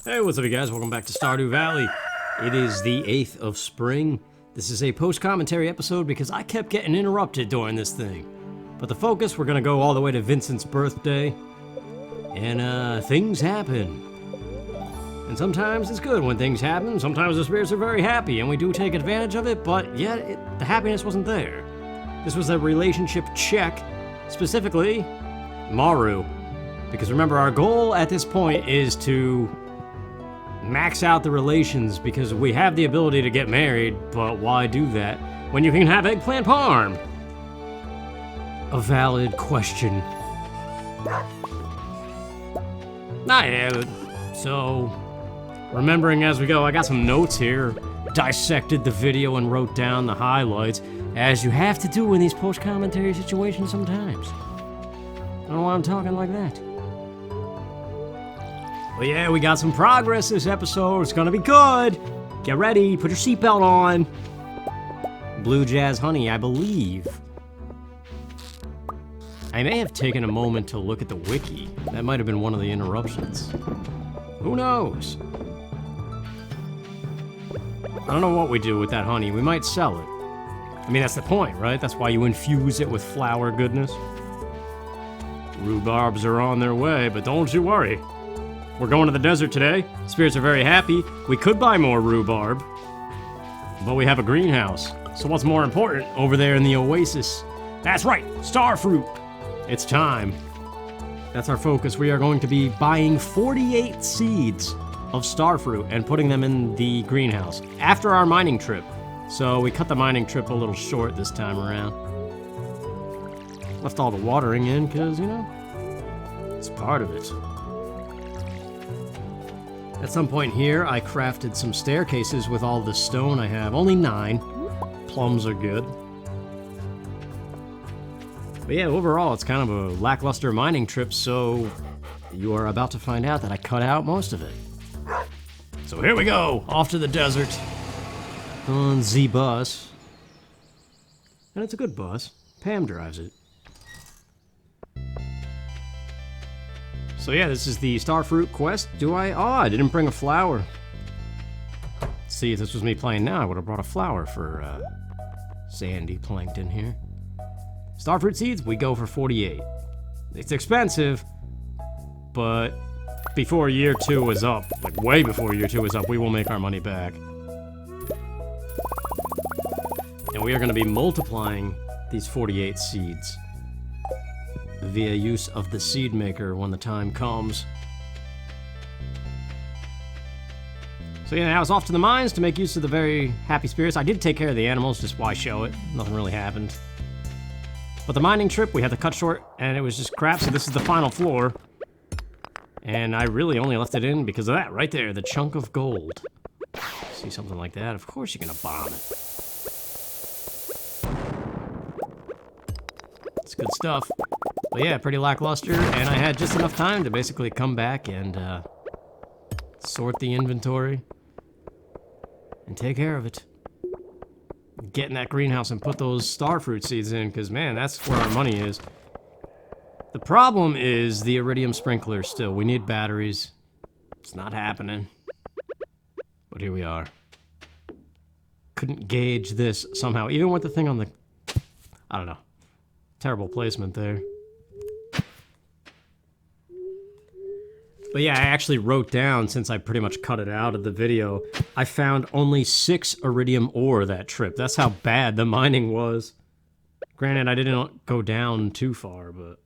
Hey, what's up you guys? Welcome back to Stardew Valley. It is the 8th of spring. This is a post-commentary episode because I kept getting interrupted during this thing. But the focus, we're gonna go all the way to Vincent's birthday. And things happen. And sometimes it's good when things happen. Sometimes the spirits are very happy and we do take advantage of it, but yet the happiness wasn't there. This was a relationship check, specifically Maru. Because remember, our goal at this point is to max out the relations, because we have the ability to get married, but why do that when you can have eggplant parm? A valid question. So, remembering as we go, I got some notes here, dissected the video and wrote down the highlights, as you have to do in these post-commentary situations sometimes. I don't know why I'm talking like that. Well, yeah, we got some progress this episode. It's gonna be good. Get ready, put your seatbelt on. Blue Jazz Honey, I believe. I may have taken a moment to look at the wiki. That might have been one of the interruptions. Who knows? I don't know what we do with that honey. We might sell it. I mean, that's the point, right? That's why you infuse it with flower goodness. Rhubarbs are on their way, but don't you worry. We're going to the desert today. Spirits are very happy. We could buy more rhubarb, but we have a greenhouse. So what's more important over there in the oasis? That's right, Starfruit. It's time. That's our focus. We are going to be buying 48 seeds of Starfruit and putting them in the greenhouse after our mining trip. So we cut the mining trip a little short this time around. Left all the watering in because, you know, it's part of it. At some point here, I crafted some staircases with all the stone I have. Only 9. Plums are good. But yeah, overall, it's kind of a lackluster mining trip, so you are about to find out that I cut out most of it. So here we go, off to the desert on the bus. And it's a good bus. Pam drives it. So yeah, this is the Starfruit quest. I didn't bring a flower. Let's see, if this was me playing now, I would have brought a flower for Sandy Plankton here. Starfruit seeds, we go for 48. It's expensive, but before year 2 is up, like way before year 2 is up, we will make our money back. And we are gonna be multiplying these 48 seeds via use of the seed maker when the time comes. So yeah, I was off to the mines to make use of the very happy spirits. I did take care of the animals, just why show it? Nothing really happened. But the mining trip, we had to cut short, and it was just crap, so this is the final floor. And I really only left it in because of that, right there, the chunk of gold. See something like that, of course you're gonna bomb it. It's good stuff. But yeah, pretty lackluster, and I had just enough time to basically come back and sort the inventory and take care of it. Get in that greenhouse and put those starfruit seeds in, because man, that's where our money is. The problem is the iridium sprinklers still. We need batteries. It's not happening. But here we are. Couldn't gauge this somehow, even with the thing on the... I don't know. Terrible placement there. But yeah, I actually wrote down, since I pretty much cut it out of the video, I found only 6 iridium ore that trip. That's how bad the mining was. Granted, I didn't go down too far, but...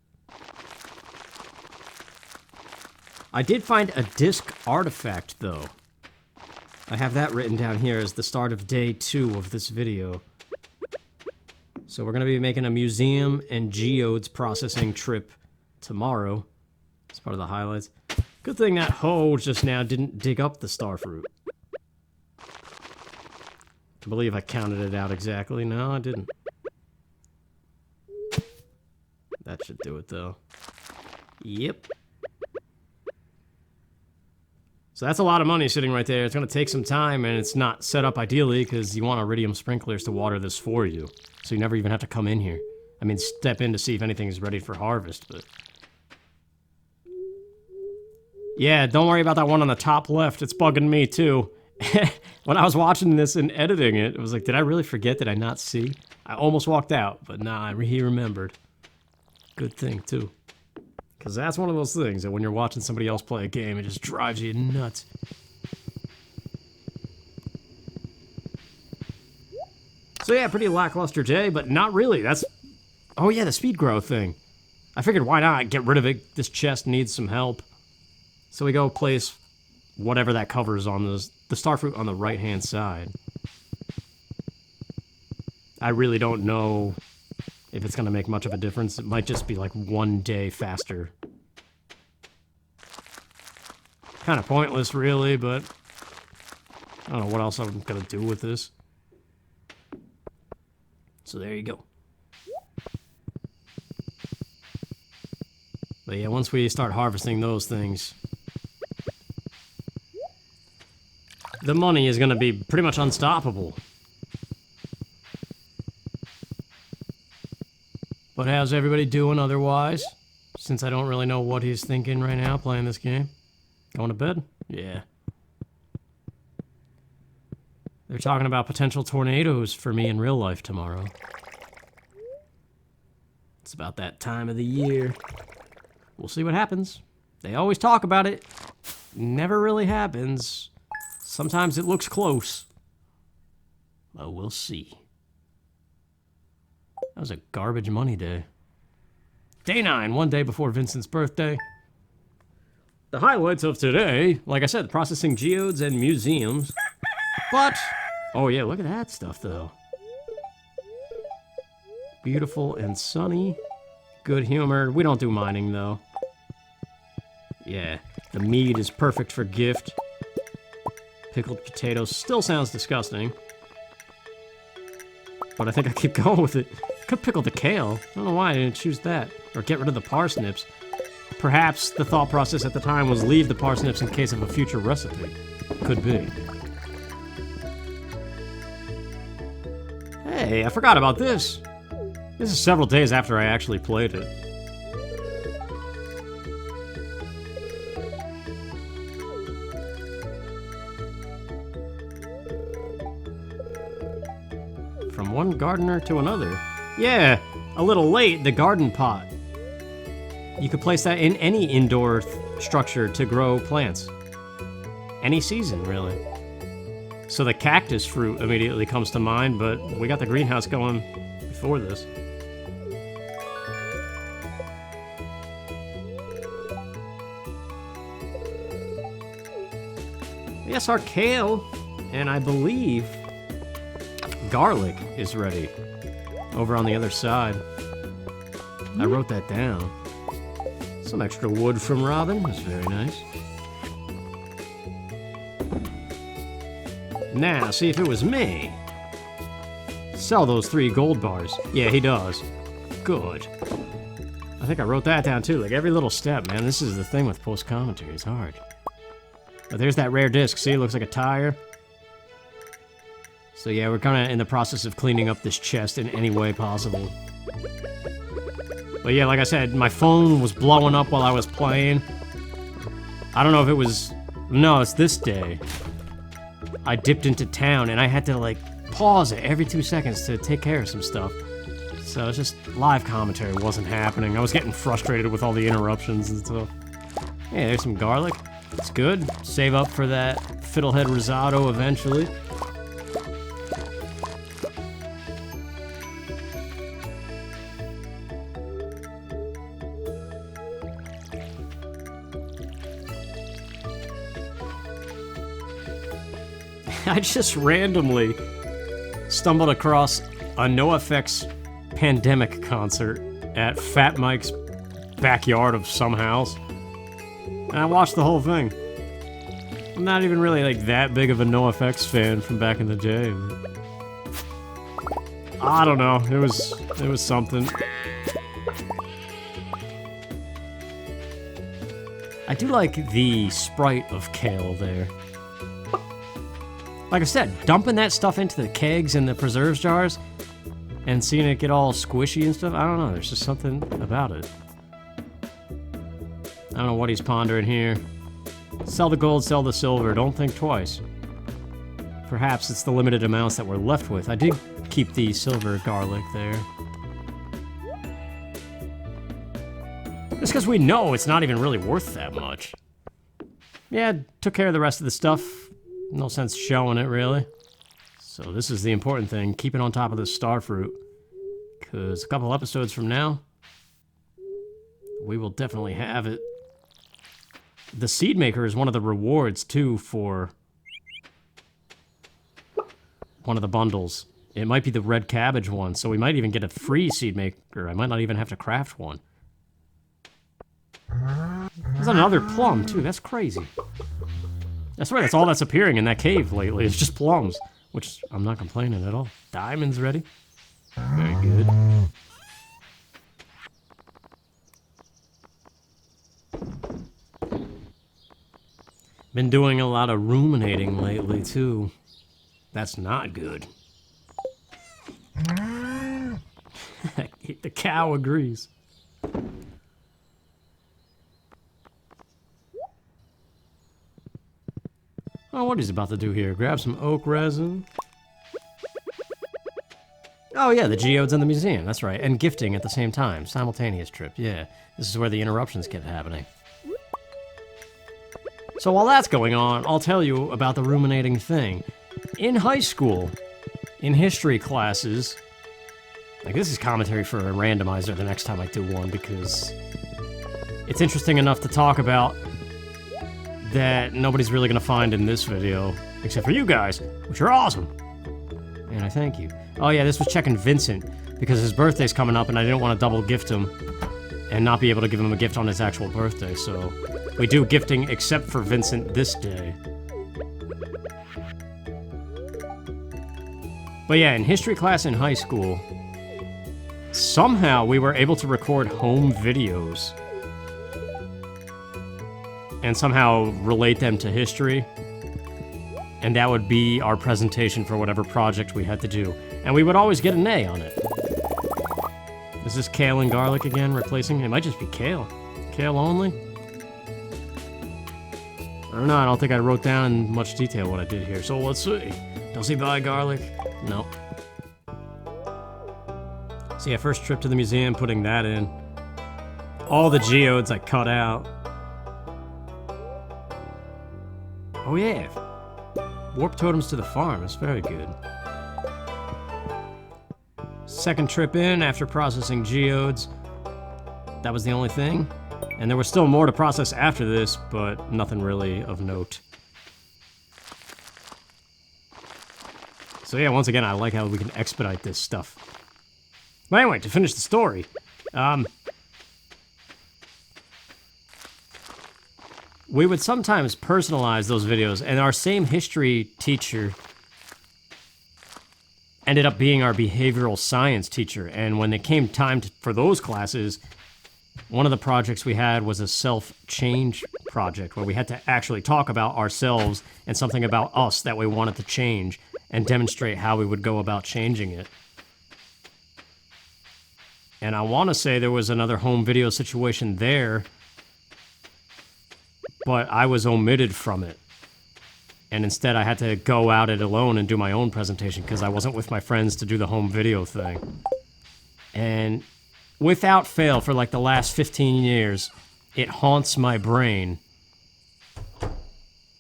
I did find a disc artifact, though. I have that written down here as the start of day 2 of this video. So we're going to be making a museum and geodes processing trip tomorrow. It's part of the highlights. Good thing that hoe just now didn't dig up the starfruit. I believe I counted it out exactly. No, I didn't. That should do it, though. Yep. So that's a lot of money sitting right there. It's going to take some time, and it's not set up ideally because you want iridium sprinklers to water this for you. So you never even have to come in here. I mean, step in to see if anything's ready for harvest, but... Yeah, don't worry about that one on the top left. It's bugging me, too. When I was watching this and editing it, it was like, did I really forget? Did I not see? I almost walked out, but nah, he remembered. Good thing, too. Because that's one of those things that when you're watching somebody else play a game, it just drives you nuts. So yeah, pretty lackluster day, but not really. That's... Oh yeah, the speed grow thing. I figured why not get rid of it. This chest needs some help. So we go place whatever that covers on the starfruit on the right-hand side. I really don't know if it's going to make much of a difference. It might just be like 1 day faster. Kind of pointless, really, but I don't know what else I'm going to do with this. So there you go. But yeah, once we start harvesting those things, the money is going to be pretty much unstoppable. But how's everybody doing otherwise? Since I don't really know what he's thinking right now playing this game. Going to bed? Yeah. They're talking about potential tornadoes for me in real life tomorrow. It's about that time of the year. We'll see what happens. They always talk about it. Never really happens. Sometimes it looks close. But we'll see. That was a garbage money day. Day 9, 1 day before Vincent's birthday. The highlights of today, like I said, processing geodes and museums. But, oh yeah, look at that stuff though. Beautiful and sunny. Good humor. We don't do mining though. Yeah, the mead is perfect for gift. Pickled potatoes still sounds disgusting. But I think I keep going with it. Could pickle the kale. I don't know why I didn't choose that. Or get rid of the parsnips. Perhaps the thought process at the time was leave the parsnips in case of a future recipe. Could be. Hey, I forgot about this. This is several days after I actually played it. From one gardener to another. Yeah, a little late, the garden pot. You could place that in any indoor structure to grow plants. Any season, really. So the cactus fruit immediately comes to mind, but we got the greenhouse going before this. Yes, our kale, and I believe garlic is ready. Over on the other side. I wrote that down. Some extra wood from Robin. That's very nice. Now, see if it was me. Sell those 3 gold bars. Yeah, he does. Good. I think I wrote that down too. Like every little step, man. This is the thing with post-commentary. It's hard. But there's that rare disc. See, it looks like a tire. So yeah, we're kind of in the process of cleaning up this chest in any way possible. But yeah, like I said, my phone was blowing up while I was playing. I don't know if it was... No, it's this day. I dipped into town and I had to like pause it every 2 seconds to take care of some stuff. So it's just live commentary wasn't happening. I was getting frustrated with all the interruptions and stuff. Yeah, there's some garlic. It's good. Save up for that fiddlehead risotto eventually. I just randomly stumbled across a NoFX Pandemic concert at Fat Mike's backyard of some house. And I watched the whole thing. I'm not even really like that big of a NoFX fan from back in the day. I don't know. It was something. I do like the sprite of Kale there. Like I said, dumping that stuff into the kegs and the preserves jars and seeing it get all squishy and stuff, I don't know, there's just something about it. I don't know what he's pondering here. Sell the gold, sell the silver, don't think twice. Perhaps it's the limited amounts that we're left with. I did keep the silver garlic there. Just because we know it's not even really worth that much. Yeah, took care of the rest of the stuff. No sense showing it, really. So this is the important thing, keeping on top of this starfruit. Because a couple episodes from now, we will definitely have it. The seed maker is one of the rewards, too, for one of the bundles. It might be the red cabbage one, so we might even get a free seed maker. I might not even have to craft one. There's another plum, too. That's crazy. That's right, that's all that's appearing in that cave lately. It's just plums, which I'm not complaining at all. Diamonds ready. Very good. Been doing a lot of ruminating lately, too. That's not good. The cow agrees. Oh, what he's about to do here? Grab some oak resin. Oh yeah, the geodes in the museum, that's right. And gifting at the same time. Simultaneous trip, yeah. This is where the interruptions kept happening. So while that's going on, I'll tell you about the ruminating thing. In high school, in history classes, like this is commentary for a randomizer the next time I do one, because it's interesting enough to talk about that nobody's really gonna find in this video, except for you guys, which are awesome. And I thank you. Oh yeah, this was checking Vincent, because his birthday's coming up and I didn't want to double gift him and not be able to give him a gift on his actual birthday, so we do gifting except for Vincent this day. But yeah, in history class in high school, somehow we were able to record home videos and somehow relate them to history. And that would be our presentation for whatever project we had to do. And we would always get an A on it. Is this kale and garlic again replacing? It might just be kale. Kale only? I don't know, I don't think I wrote down in much detail what I did here. So let's see. Does he buy garlic? No. So yeah, first trip to the museum, putting that in. All the geodes I cut out. Oh yeah. Warp totems to the farm, that's very good. Second trip in after processing geodes. That was the only thing. And there was still more to process after this, but nothing really of note. So yeah, once again, I like how we can expedite this stuff. But anyway, to finish the story, we would sometimes personalize those videos, and our same history teacher ended up being our behavioral science teacher. And when it came time for those classes, one of the projects we had was a self-change project, where we had to actually talk about ourselves and something about us that we wanted to change, and demonstrate how we would go about changing it. And I want to say there was another home video situation there, but I was omitted from it. And instead I had to go out it alone and do my own presentation because I wasn't with my friends to do the home video thing. And without fail, for like the last 15 years, it haunts my brain.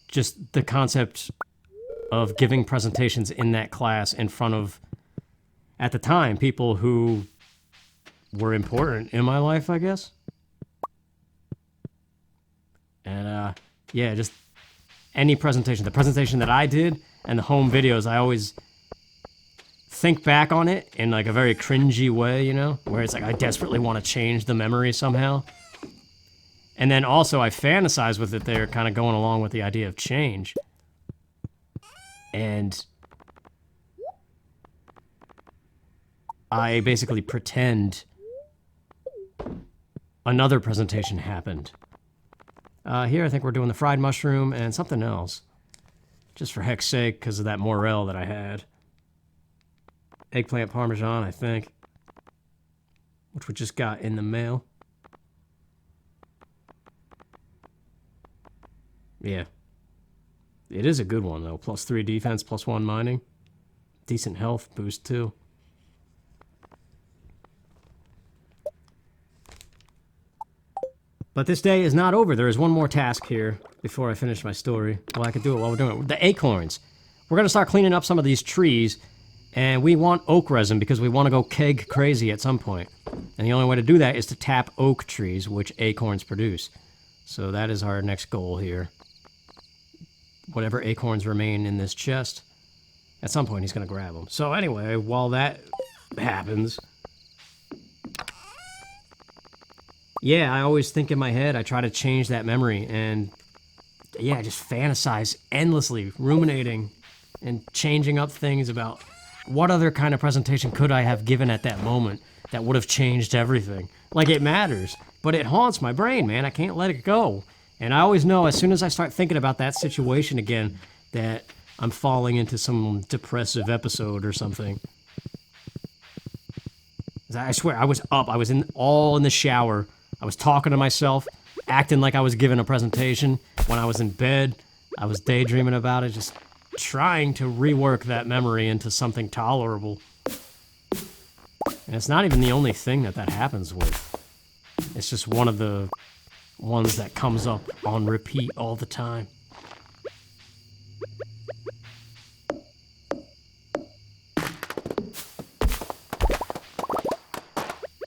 Just the concept of giving presentations in that class in front of, at the time, people who were important in my life, I guess. And, yeah, just any presentation. The presentation that I did and the home videos, I always think back on it in like a very cringy way, you know? Where it's like I desperately want to change the memory somehow. And then also I fantasize with it there, kind of going along with the idea of change. And I basically pretend another presentation happened. Here I think we're doing the fried mushroom and something else. Just for heck's sake, because of that morel that I had. Eggplant parmesan, I think. Which we just got in the mail. Yeah. It is a good one, though. +3 defense, +1 mining. Decent health boost, too. But this day is not over. There is one more task here before I finish my story. Well, I could do it while we're doing it. The acorns. We're going to start cleaning up some of these trees, and we want oak resin because we want to go keg crazy at some point. And the only way to do that is to tap oak trees, which acorns produce. So that is our next goal here. Whatever acorns remain in this chest, at some point he's going to grab them. So anyway, while that happens... Yeah, I always think in my head, I try to change that memory, and yeah, I just fantasize endlessly, ruminating and changing up things about what other kind of presentation could I have given at that moment that would have changed everything. Like, it matters, but it haunts my brain, man. I can't let it go. And I always know as soon as I start thinking about that situation again that I'm falling into some depressive episode or something. I swear, I was up. I was all in the shower. I was talking to myself, acting like I was giving a presentation. When I was in bed, I was daydreaming about it, just trying to rework that memory into something tolerable. And it's not even the only thing that happens with. It's just one of the ones that comes up on repeat all the time.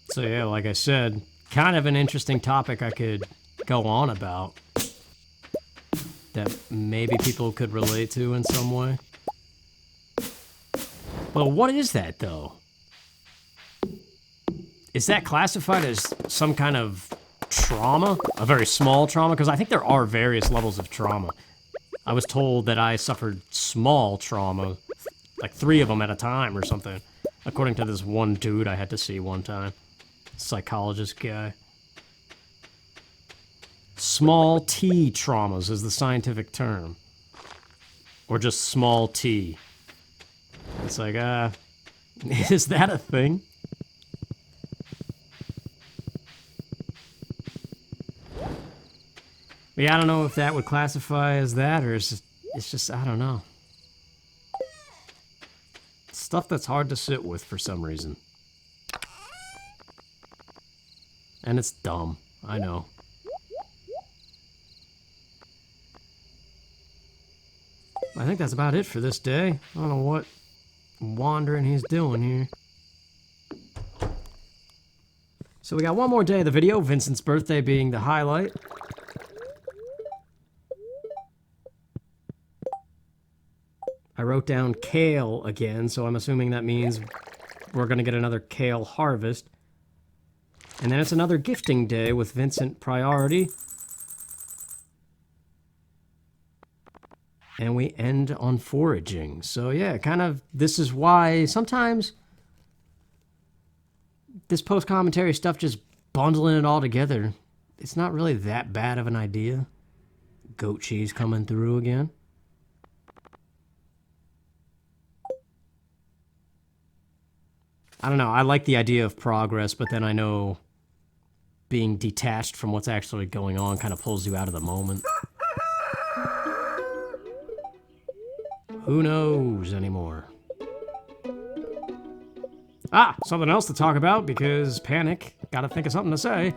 So yeah, like I said, kind of an interesting topic I could go on about that maybe people could relate to in some way. But what is that, though? Is that classified as some kind of trauma? A very small trauma? Because I think there are various levels of trauma. I was told that I suffered small trauma, like 3 of them at a time or something, according to this one dude I had to see one time. Psychologist guy. Small T traumas is the scientific term. Or just small T. It's like, is that a thing? Yeah, I don't know if that would classify as that, or it's just, I don't know. Stuff that's hard to sit with for some reason. And it's dumb, I know. I think that's about it for this day. I don't know what wandering he's doing here. So we got one more day of the video, Vincent's birthday being the highlight. I wrote down kale again, so I'm assuming that means we're gonna get another kale harvest. And then it's another gifting day with Vincent priority. And we end on foraging. So yeah, kind of, this is why sometimes this post-commentary stuff, just bundling it all together, it's not really that bad of an idea. Goat cheese coming through again. I don't know, I like the idea of progress, but then I know being detached from what's actually going on kind of pulls you out of the moment. Who knows anymore? Ah, something else to talk about, because panic. Gotta think of something to say.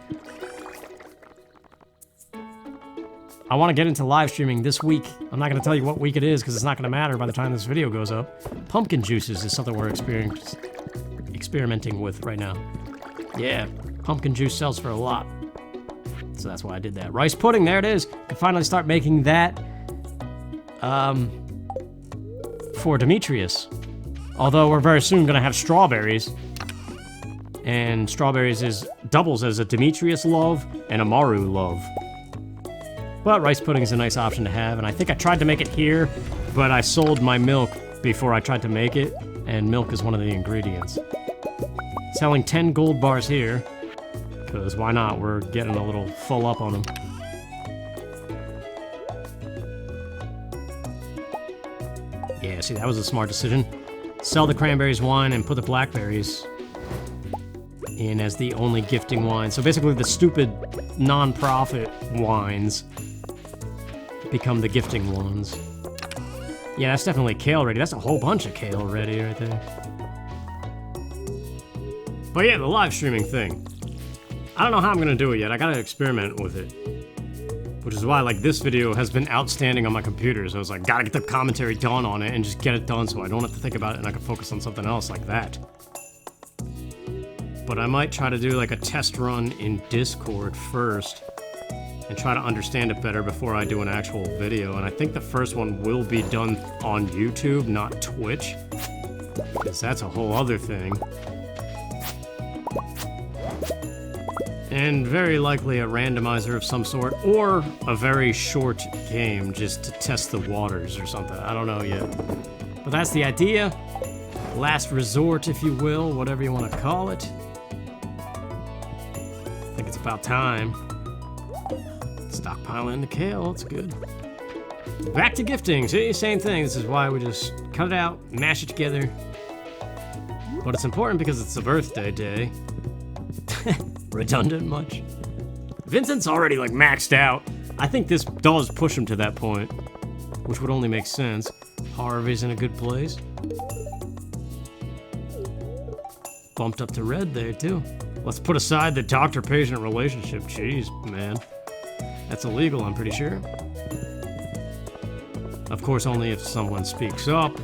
I want to get into live streaming this week. I'm not going to tell you what week it is, because it's not going to matter by the time this video goes up. Pumpkin juices is something we're experimenting with right now. Yeah, pumpkin juice sells for a lot. So that's why I did that. Rice pudding, there it is. Can finally start making that. For Demetrius. Although we're very soon going to have strawberries. And strawberries doubles as a Demetrius love and a Maru love. But rice pudding is a nice option to have, and I think I tried to make it here, but I sold my milk before I tried to make it, and milk is one of the ingredients. Selling 10 gold bars here, because why not? We're getting a little full up on them. Yeah, see, that was a smart decision. Sell the cranberries wine and put the blackberries in as the only gifting wine. So basically the stupid non-profit wines become the gifting ones. Yeah, that's definitely kale ready. That's a whole bunch of kale ready right there. But yeah, the live streaming thing. I don't know how I'm gonna do it yet. I gotta experiment with it. Which is why, like, this video has been outstanding on my computer. So I was like, gotta get the commentary done on it and just get it done so I don't have to think about it and I can focus on something else like that. But I might try to do like a test run in Discord first and try to understand it better before I do an actual video. And I think the first one will be done on YouTube, not Twitch, because that's a whole other thing. And very likely a randomizer of some sort, or a very short game just to test the waters or something. I don't know yet. But that's the idea. Last resort, if you will, whatever you want to call it. I think it's about time. Stockpiling the kale, that's good. Back to gifting, see, same thing. This is why we just cut it out, mash it together. But it's important because it's a birthday day. Redundant much? Vincent's already like maxed out. I think this does push him to that point, which would only make sense. Harvey's in a good place. Bumped up to red there too. Let's put aside the doctor-patient relationship. Jeez, man. That's illegal, I'm pretty sure. Of course, only if someone speaks up.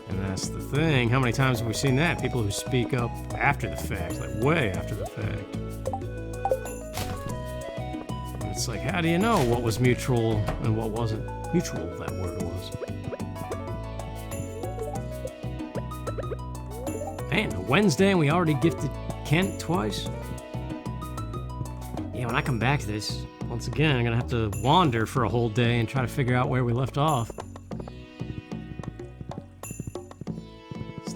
That's the thing. How many times have we seen that? People who speak up after the fact, like way after the fact. And it's like, how do you know what was mutual and what wasn't mutual, that word was? Man, Wednesday and we already gifted Kent twice? Yeah, when I come back to this, once again, I'm gonna have to wander for a whole day and try to figure out where we left off.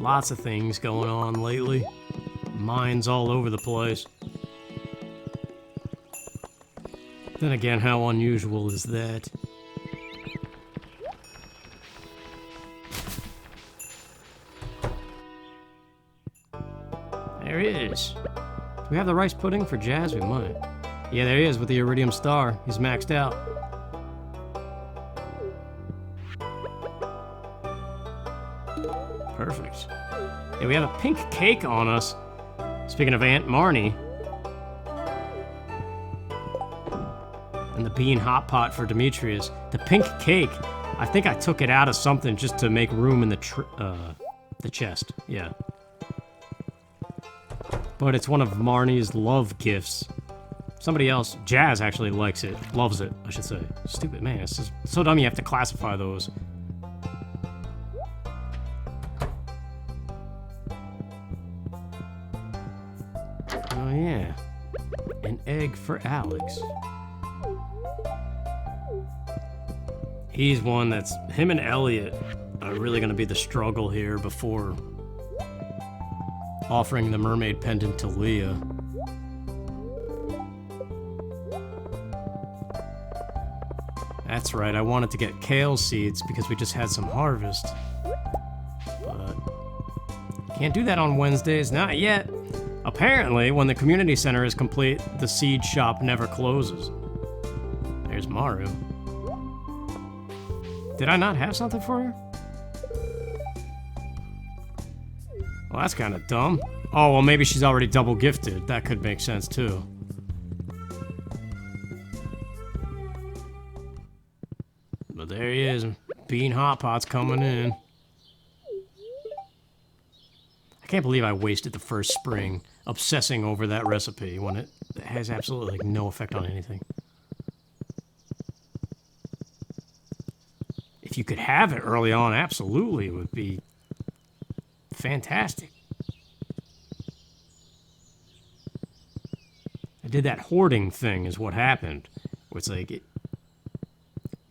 Lots of things going on lately. Mine's all over the place. Then again, how unusual is that? There he is. Do we have the rice pudding for Jazz? We might. Yeah, there he is with the iridium star. He's maxed out. Perfect. Yeah, we have a pink cake on us. Speaking of Aunt Marnie. And the bean hot pot for Demetrius. The pink cake, I think I took it out of something just to make room in the chest. Yeah. But it's one of Marnie's love gifts. Somebody else, Jazz, actually likes it. Loves it, I should say. Stupid, man. It's just so dumb you have to classify those. Oh yeah, an egg for Alex. He's one that's, him and Elliot are really gonna be the struggle here before offering the mermaid pendant to Leah. That's right, I wanted to get kale seeds because we just had some harvest. But can't do that on Wednesdays, not yet. Apparently, when the community center is complete, the seed shop never closes. There's Maru. Did I not have something for her? Well, that's kind of dumb. Oh, well, maybe she's already double gifted. That could make sense, too. But there he is. Bean Hot Pot's coming in. I can't believe I wasted the first spring obsessing over that recipe when it has absolutely like no effect on anything. If you could have it early on, absolutely, it would be fantastic. I did that hoarding thing is what happened. Where it's like,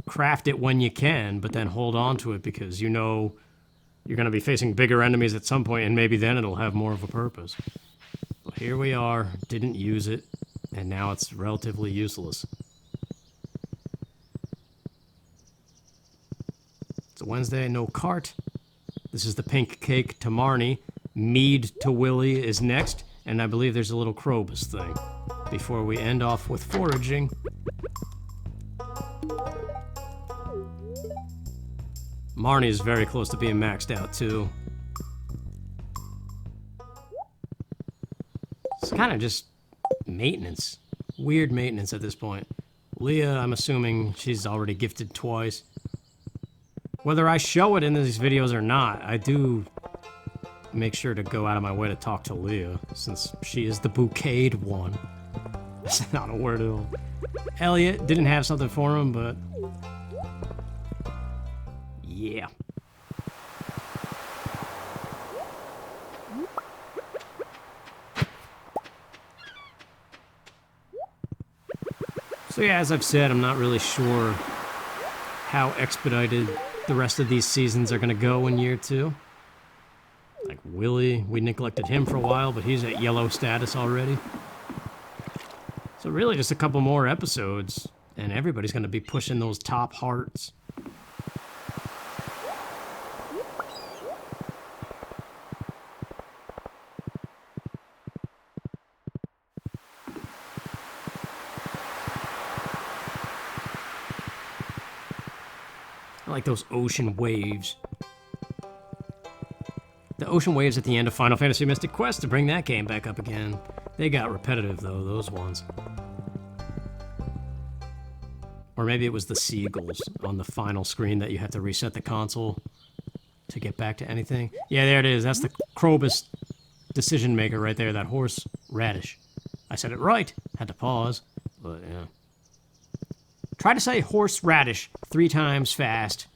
craft it when you can, but then hold on to it because you know you're going to be facing bigger enemies at some point, and maybe then it'll have more of a purpose. But here we are, didn't use it, and now it's relatively useless. It's a Wednesday, no cart. This is the pink cake to Marnie. Mead to Willie is next, and I believe there's a little Krobus thing. Before we end off with foraging. Marnie is very close to being maxed out, too. It's kind of just maintenance. Weird maintenance at this point. Leah, I'm assuming she's already gifted twice. Whether I show it in these videos or not, I do make sure to go out of my way to talk to Leah, since she is the bouqueted one. That's not a word at all. Elliot didn't have something for him, but... yeah. So yeah, as I've said, I'm not really sure how expedited the rest of these seasons are gonna go in year 2. Like Willie, we neglected him for a while, but he's at yellow status already. So really just a couple more episodes, and everybody's gonna be pushing those top hearts. I like those ocean waves. The ocean waves at the end of Final Fantasy Mystic Quest to bring that game back up again. They got repetitive though, those ones. Or maybe it was the seagulls on the final screen that you have to reset the console to get back to anything. Yeah, there it is. That's the Krobus decision maker right there, that horse radish. I said it right. Had to pause, but yeah. Try to say horseradish 3 times fast.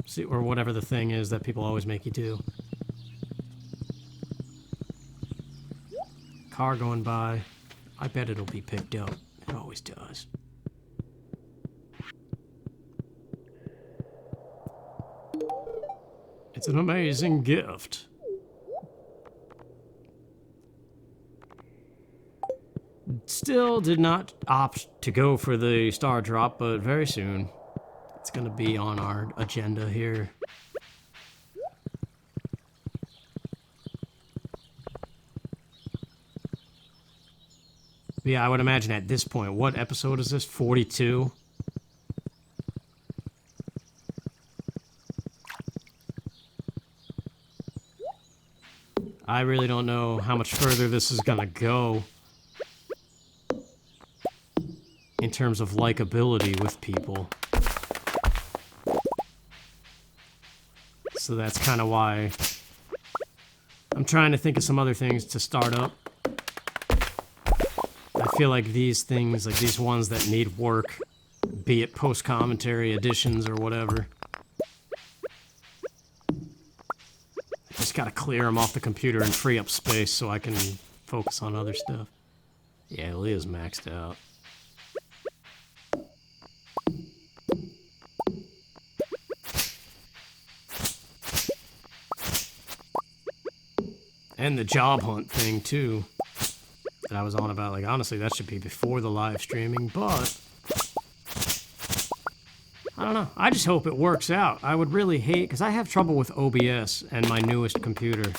See, or whatever the thing is that people always make you do. Car going by. I bet it'll be picked up. It always does. It's an amazing gift. Still did not opt to go for the star drop, but very soon it's going to be on our agenda here. But yeah, I would imagine at this point, what episode is this? 42? I really don't know how much further this is going to go in terms of likability with people. So that's kind of why I'm trying to think of some other things to start up. I feel like these things, like these ones that need work, be it post-commentary additions or whatever, I just gotta clear them off the computer and free up space so I can focus on other stuff. Yeah, Leah's maxed out. And the job hunt thing, too, that I was on about. Like, honestly, that should be before the live streaming, but I don't know. I just hope it works out. I would really hate, because I have trouble with OBS and my newest computer.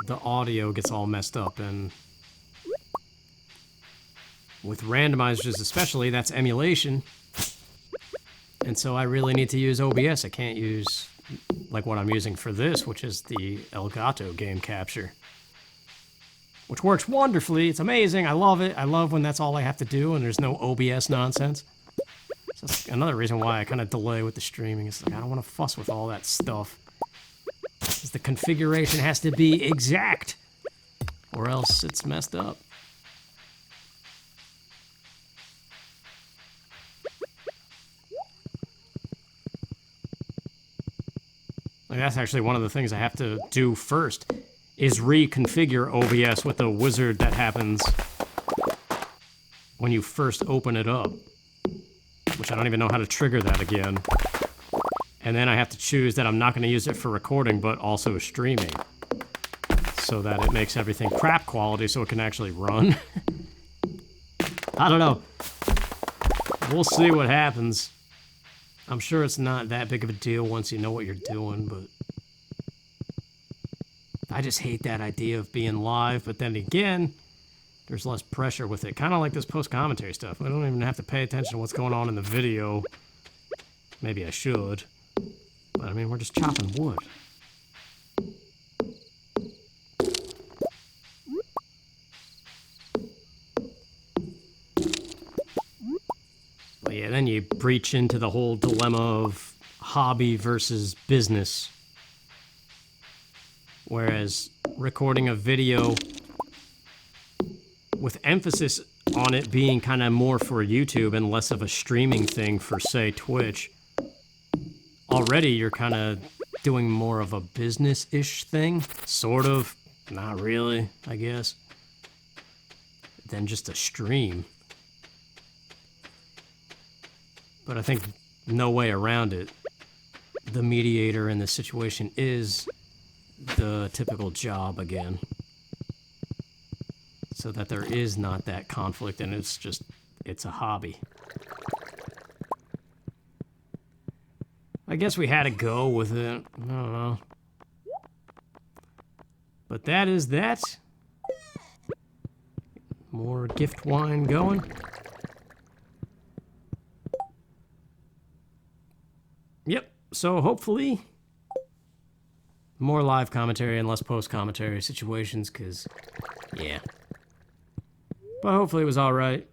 The audio gets all messed up, and with randomizers especially, that's emulation. And so I really need to use OBS. I can't use like what I'm using for this, which is the Elgato game capture, which works wonderfully. It's amazing. I love it. I love when that's all I have to do and there's no OBS nonsense. So that's another reason why I kind of delay with the streaming. It's like I don't want to fuss with all that stuff, because the configuration has to be exact or else it's messed up. Like, that's actually one of the things I have to do first, is reconfigure OBS with the wizard that happens when you first open it up, which I don't even know how to trigger that again. And then I have to choose that I'm not going to use it for recording, but also streaming, so that it makes everything crap quality so it can actually run. I don't know. We'll see what happens. I'm sure it's not that big of a deal once you know what you're doing, but I just hate that idea of being live. But then again, There's less pressure with it. Kind of like this post-commentary stuff. We don't even have to pay attention to what's going on in the video. Maybe I should. But I mean, we're just chopping wood. But yeah, then you breach into the whole dilemma of hobby versus business. Whereas recording a video with emphasis on it being kind of more for YouTube and less of a streaming thing for, say, Twitch, already you're kind of doing more of a business-ish thing. Sort of. Not really, I guess. Than just a stream. But I think no way around it. The mediator in this situation is the typical job again. So that there is not that conflict, and it's a hobby. I guess we had to go with it. I don't know. But that is that. More gift wine going. Yep, so hopefully more live commentary and less post-commentary situations, because, yeah. But hopefully it was alright.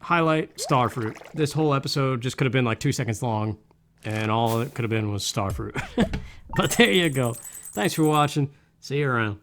Highlight, Starfruit. This whole episode just could have been like 2 seconds long, and all it could have been was Starfruit. But there you go. Thanks for watching. See you around.